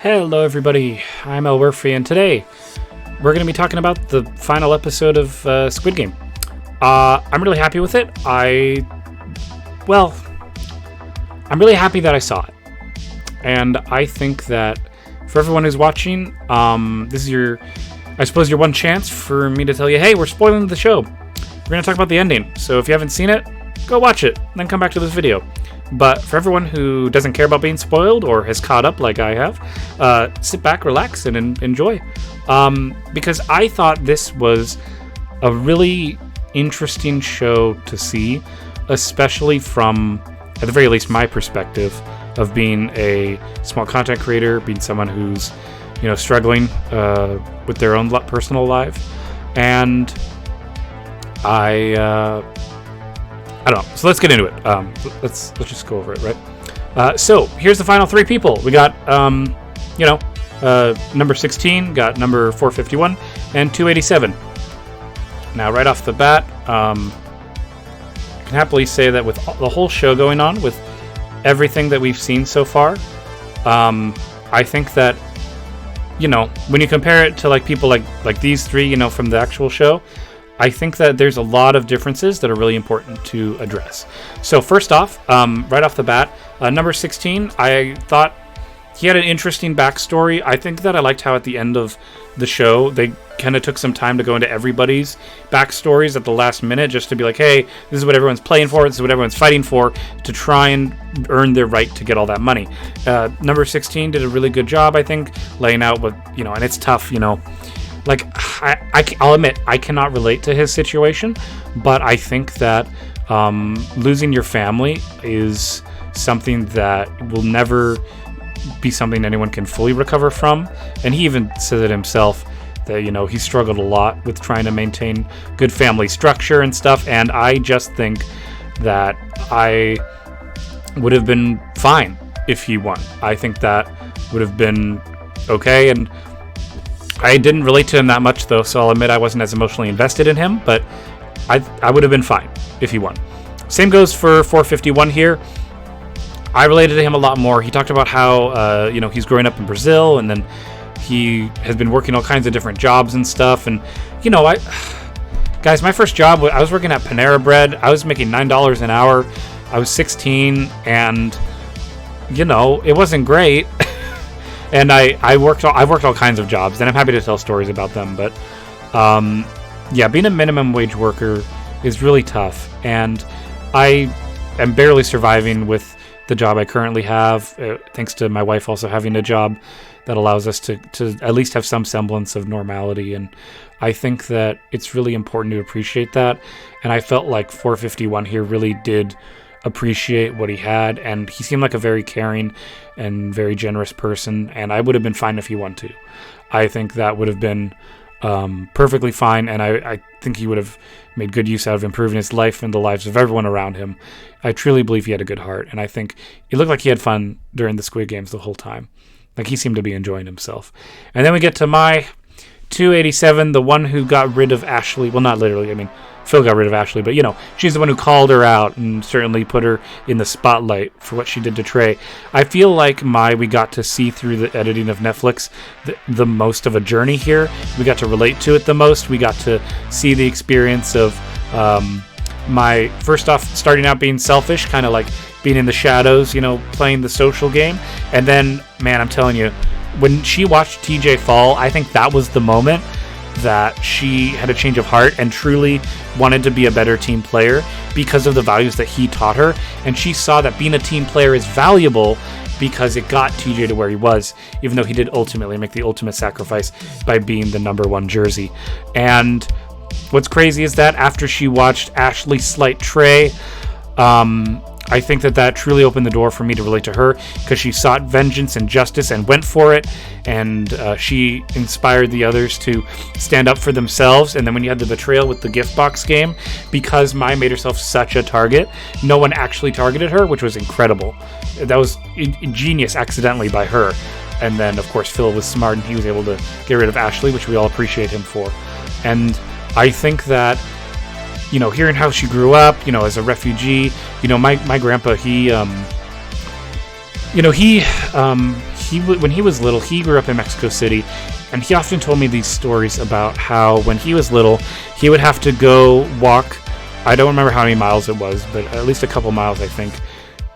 Hello everybody, I'm Elwirfy, and today we're going to be talking about the final episode of Squid Game. I'm really happy with it. I'm really happy that I saw it. And I think that for everyone who's watching, this is your one chance for me to tell you, hey, we're spoiling the show. We're going to talk about the ending. So if you haven't seen it, go watch it, then come back to this video. But for everyone who doesn't care about being spoiled or has caught up like I have, sit back, relax, and enjoy. Because I thought this was a really interesting show to see, especially from, at the very least, my perspective of being a small content creator, being someone who's, struggling with their own personal life. And I don't know. So let's get into it. Let's just go over it, right? So here's the final three people. We got, number 16, got number 451, and 287. Now, right off the bat, I can happily say that with the whole show going on, with everything that we've seen so far, I think that, when you compare it to people like these three, from the actual show, I think that there's a lot of differences that are really important to address. So first off, right off the bat, number 16, I thought he had an interesting backstory. I think that I liked how at the end of the show, they kind of took some time to go into everybody's backstories at the last minute, just to be like, hey, this is what everyone's playing for, this is what everyone's fighting for, to try and earn their right to get all that money. Number 16 did a really good job, I think, laying out what, and it's tough, I'll admit, I cannot relate to his situation, but I think that losing your family is something that will never be something anyone can fully recover from. And he even said it himself that, he struggled a lot with trying to maintain good family structure and stuff. And I just think that I would have been fine if he won. I think that would have been okay. And I didn't relate to him that much, though, so I'll admit I wasn't as emotionally invested in him, but I would have been fine if he won. Same goes for 451 here. I related to him a lot more. He talked about how, he's growing up in Brazil, and then he has been working all kinds of different jobs and stuff, and, guys, my first job, I was working at Panera Bread. I was making $9 an hour. I was 16, and, it wasn't great. And I worked all kinds of jobs, and I'm happy to tell stories about them. But being a minimum wage worker is really tough, and I am barely surviving with the job I currently have, thanks to my wife also having a job that allows us to at least have some semblance of normality. And I think that it's really important to appreciate that. And I felt like 451 here really did appreciate what he had, and he seemed like a very caring and very generous person, and I would have been fine if he won too. I think that would have been perfectly fine, and I think he would have made good use out of improving his life and the lives of everyone around him. I truly believe he had a good heart, and I think it looked like he had fun during the Squid Games the whole time. Like, he seemed to be enjoying himself. And then we get to my 287, the one who got rid of Ashley. Well, not literally, Phil got rid of Ashley, but she's the one who called her out and certainly put her in the spotlight for what she did to Trey. I feel like we got to see through the editing of Netflix the most of a journey here. We got to relate to it the most. We got to see the experience of my, first off, starting out being selfish, kind of like being in the shadows, playing the social game. And then, man, I'm telling you, when she watched TJ fall, I think that was the moment that she had a change of heart and truly wanted to be a better team player because of the values that he taught her. And she saw that being a team player is valuable because it got TJ to where he was, even though he did ultimately make the ultimate sacrifice by being the number one jersey. And what's crazy is that after she watched Ashley slight Trey, I think that truly opened the door for me to relate to her, because she sought vengeance and justice and went for it, and she inspired the others to stand up for themselves. And then when you had the betrayal with the gift box game, because Mai made herself such a target, no one actually targeted her, which was incredible. That was genius accidentally by her. And then, of course, Phil was smart, and he was able to get rid of Ashley, which we all appreciate him for. And I think that, hearing how she grew up, as a refugee, my grandpa, he when he was little, he grew up in Mexico City, and he often told me these stories about how when he was little, he would have to go walk. I don't remember how many miles it was, but at least a couple miles, I think,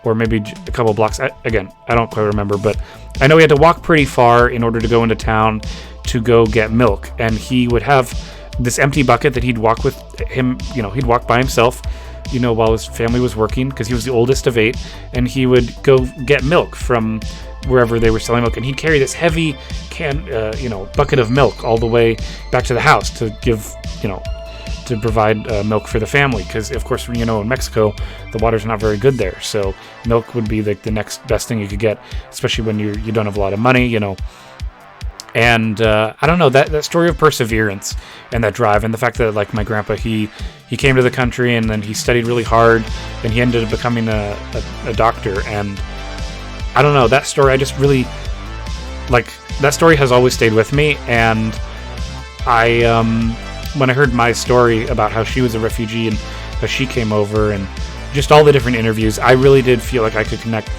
or maybe a couple blocks. Again, I don't quite remember, but I know he had to walk pretty far in order to go into town to go get milk, and he would have this empty bucket that he'd walk with him. He'd walk by himself, while his family was working, because he was the oldest of 8, and he would go get milk from wherever they were selling milk, and he'd carry this heavy bucket of milk all the way back to the house to give, to provide milk for the family, because of course, in Mexico, the water's not very good there, so milk would be the next best thing you could get, especially when you don't have a lot of money, And I don't know, that story of perseverance and that drive, and the fact that, like, my grandpa, he came to the country and then he studied really hard, and he ended up becoming a doctor. And I don't know, that story, I just really, like, that story has always stayed with me. And when I heard my story about how she was a refugee and how she came over and just all the different interviews, I really did feel like I could connect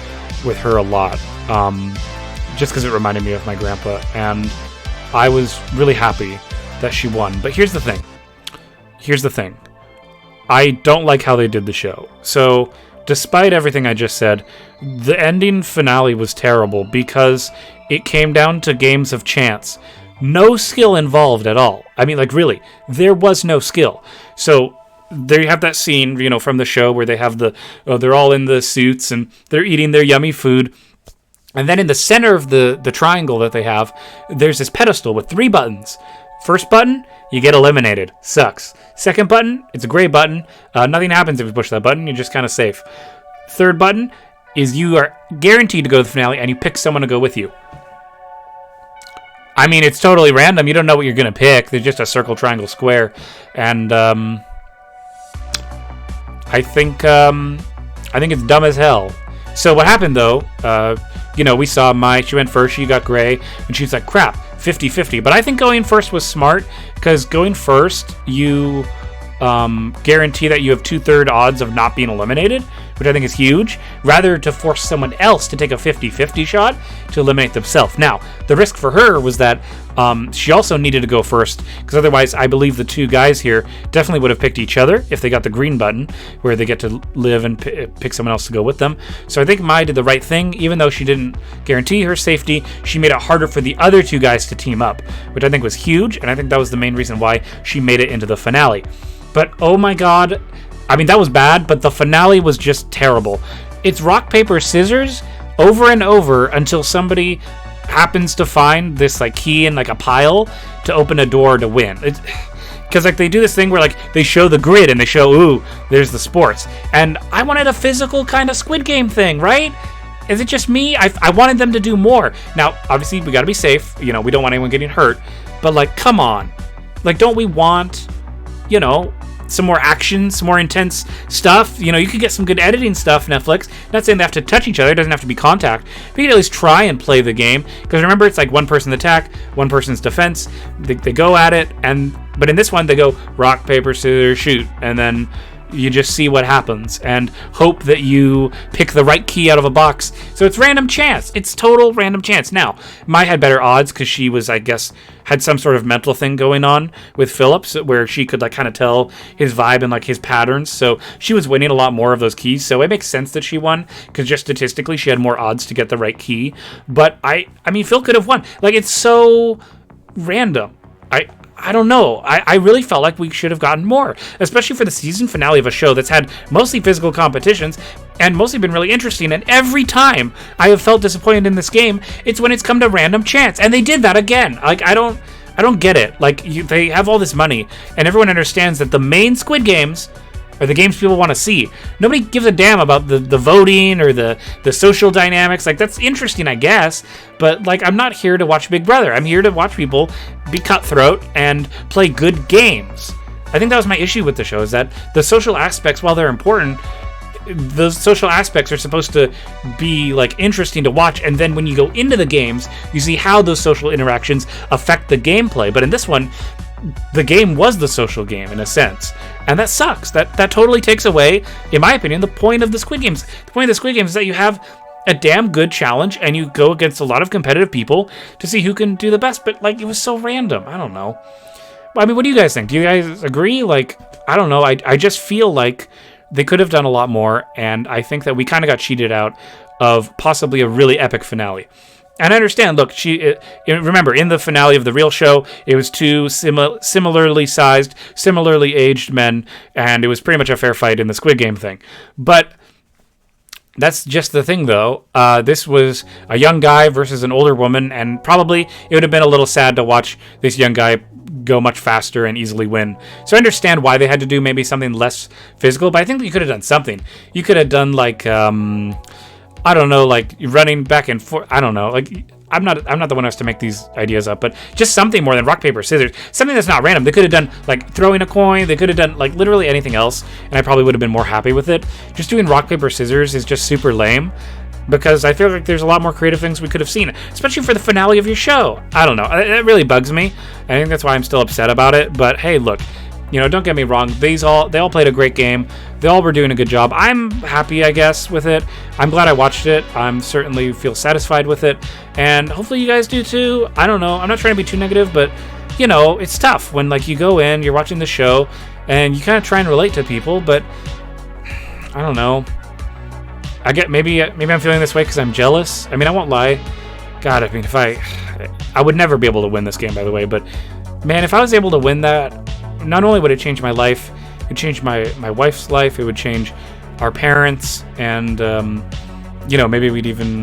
with her a lot. Just because it reminded me of my grandpa, and I was really happy that she won. But here's the thing. I don't like how they did the show. So, despite everything I just said, the ending finale was terrible because it came down to games of chance. No skill involved at all. I mean, like, really, there was no skill. So, there you have that scene, from the show where they have they're all in the suits and they're eating their yummy food. And then in the center of the triangle that they have, there's this pedestal with 3 buttons. First button, you get eliminated. Sucks. Second button, it's a gray button. Nothing happens if you push that button. You're just kind of safe. Third button is you are guaranteed to go to the finale, and you pick someone to go with you. I mean, it's totally random. You don't know what you're going to pick. There's just a circle, triangle, square. And I think it's dumb as hell. So what happened, though, we saw she went first, she got gray, and she's like, crap, 50-50. But I think going first was smart, because going first, you guarantee that you have 2/3 odds of not being eliminated, which I think is huge, rather to force someone else to take a 50-50 shot to eliminate themselves. Now, the risk for her was that she also needed to go first, because otherwise I believe the 2 guys here definitely would have picked each other if they got the green button, where they get to live and pick someone else to go with them. So I think Mai did the right thing. Even though she didn't guarantee her safety, she made it harder for the other 2 guys to team up, which I think was huge, and I think that was the main reason why she made it into the finale. But oh my god, I mean, that was bad, but the finale was just terrible. It's rock, paper, scissors over and over until somebody happens to find this, like, key in, like, a pile to open a door to win. Because, like, they do this thing where, like, they show the grid and they show, ooh, there's the sports. And I wanted a physical kind of Squid Game thing, right? Is it just me? I wanted them to do more. Now, obviously, we gotta be safe. We don't want anyone getting hurt. But, like, come on. Like, don't we want, some more action, some more intense stuff? You could get some good editing stuff, Netflix. Not saying they have to touch each other, it doesn't have to be contact, but you can at least try and play the game, because remember, it's like one person's attack, one person's defense. They go at it, but in this one they go rock, paper, scissors, shoot, and then you just see what happens and hope that you pick the right key out of a box. So it's random chance. It's total random chance. Now, Mai had better odds because she was, I guess, had some sort of mental thing going on with Phillips where she could, like, kind of tell his vibe and, like, his patterns. So she was winning a lot more of those keys. So it makes sense that she won, because just statistically she had more odds to get the right key. But I mean, Phil could have won. Like, it's so random. I don't know. I really felt like we should have gotten more, especially for the season finale of a show that's had mostly physical competitions and mostly been really interesting. And every time I have felt disappointed in this game, it's when it's come to random chance. And they did that again. Like, I don't get it. Like, they have all this money, and everyone understands that the main Squid Games are the games people want to see. Nobody gives a damn about the voting or the social dynamics. Like, that's interesting, I guess, but, like, I'm not here to watch Big Brother. I'm here to watch people be cutthroat and play good games. I think that was my issue with the show, is that the social aspects, while they're important, those social aspects are supposed to be, like, interesting to watch, and then when you go into the games, you see how those social interactions affect the gameplay. But in this one, the game was the social game, in a sense, and that sucks. That totally takes away, in my opinion, the point of the Squid Games. The point of the Squid Games is that you have a damn good challenge, and you go against a lot of competitive people to see who can do the best. But like, it was so random. I don't know. I mean, what do you guys think? Do you guys agree? Like, I don't know. I just feel like they could have done a lot more, and I think that we kind of got cheated out of possibly a really epic finale. And I understand, look, remember, in the finale of the real show, it was two similarly sized, similarly aged men, and it was pretty much a fair fight in the Squid Game thing. But that's just the thing, though. This was a young guy versus an older woman, and probably it would have been a little sad to watch this young guy go much faster and easily win. So I understand why they had to do maybe something less physical, but I think that you could have done something. You could have done like, I don't know, like running back and forth. I don't know. Like, I'm not the one who has to make these ideas up, but just something more than rock, paper, scissors. Something that's not random. They could have done like throwing a coin. They could have done like literally anything else, and I probably would have been more happy with it. Just doing rock, paper, scissors is just super lame, because I feel like there's a lot more creative things we could have seen, especially for the finale of your show. I don't know. It really bugs me. I think that's why I'm still upset about it. But hey, look, you know, don't get me wrong. They all played a great game. They all were doing a good job. I'm happy, I guess, with it. I'm glad I watched it. I'm certainly feel satisfied with it, and hopefully you guys do too. I don't know. I'm not trying to be too negative, but you know, it's tough when like you go in, you're watching the show, and you kind of try and relate to people, but I don't know. I get maybe I'm feeling this way because I'm jealous. I mean, I won't lie. God, I mean, if I would never be able to win this game, by the way, but man, if I was able to win that, not only would it change my life, it would change my wife's life, it would change our parents, and you know, maybe we'd even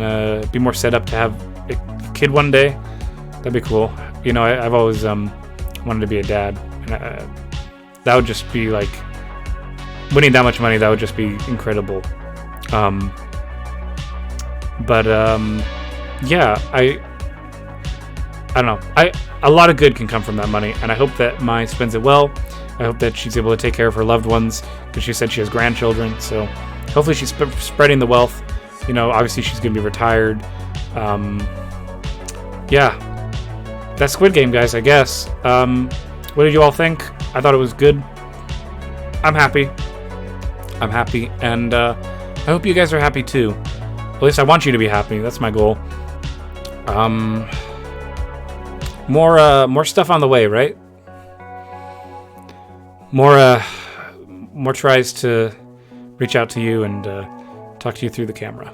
be more set up to have a kid one day. That'd be cool. You know, I've always wanted to be a dad, and that would just be like winning that much money. That would just be incredible. Yeah, I don't know. A lot of good can come from that money, and I hope that Mai spends it well. I hope that she's able to take care of her loved ones, because she said she has grandchildren, so hopefully she's spreading the wealth. You know, obviously she's going to be retired. Yeah, that's Squid Game, guys, I guess. What did you all think? I thought it was good. I'm happy, and I hope you guys are happy too. At least I want you to be happy. That's my goal. More stuff on the way, right? More tries to reach out to you and talk to you through the camera.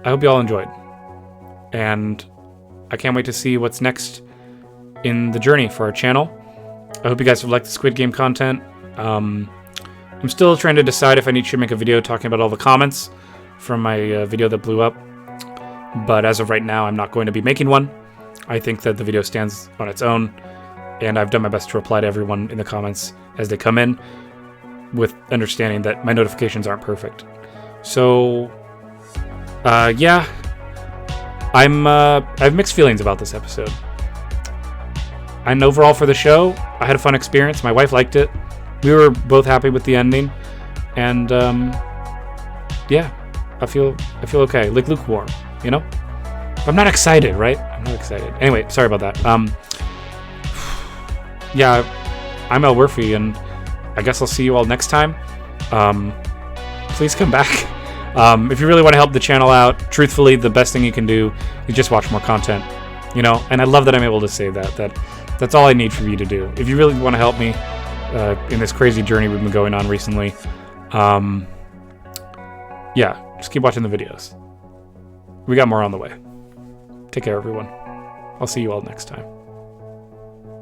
I hope you all enjoyed, and I can't wait to see what's next in the journey for our channel. I hope you guys have liked the Squid Game content. I'm still trying to decide if I should make a video talking about all the comments from my video that blew up. But as of right now, I'm not going to be making one. I think that the video stands on its own, and I've done my best to reply to everyone in the comments as they come in, with understanding that my notifications aren't perfect. So, yeah, I have mixed feelings about this episode. And overall for the show, I had a fun experience. My wife liked it. We were both happy with the ending, and yeah, I feel okay, like lukewarm, you know. I'm not excited, right? I'm not excited. Anyway, sorry about that. Yeah, I'm Elwirfy, and I guess I'll see you all next time. Please come back. If you really want to help the channel out, truthfully, the best thing you can do is just watch more content, you know. And I love that I'm able to say that. That's all I need for you to do. If you really want to help me in this crazy journey we've been going on recently, yeah, just keep watching the videos. We got more on the way. Take care, everyone. I'll see you all next time.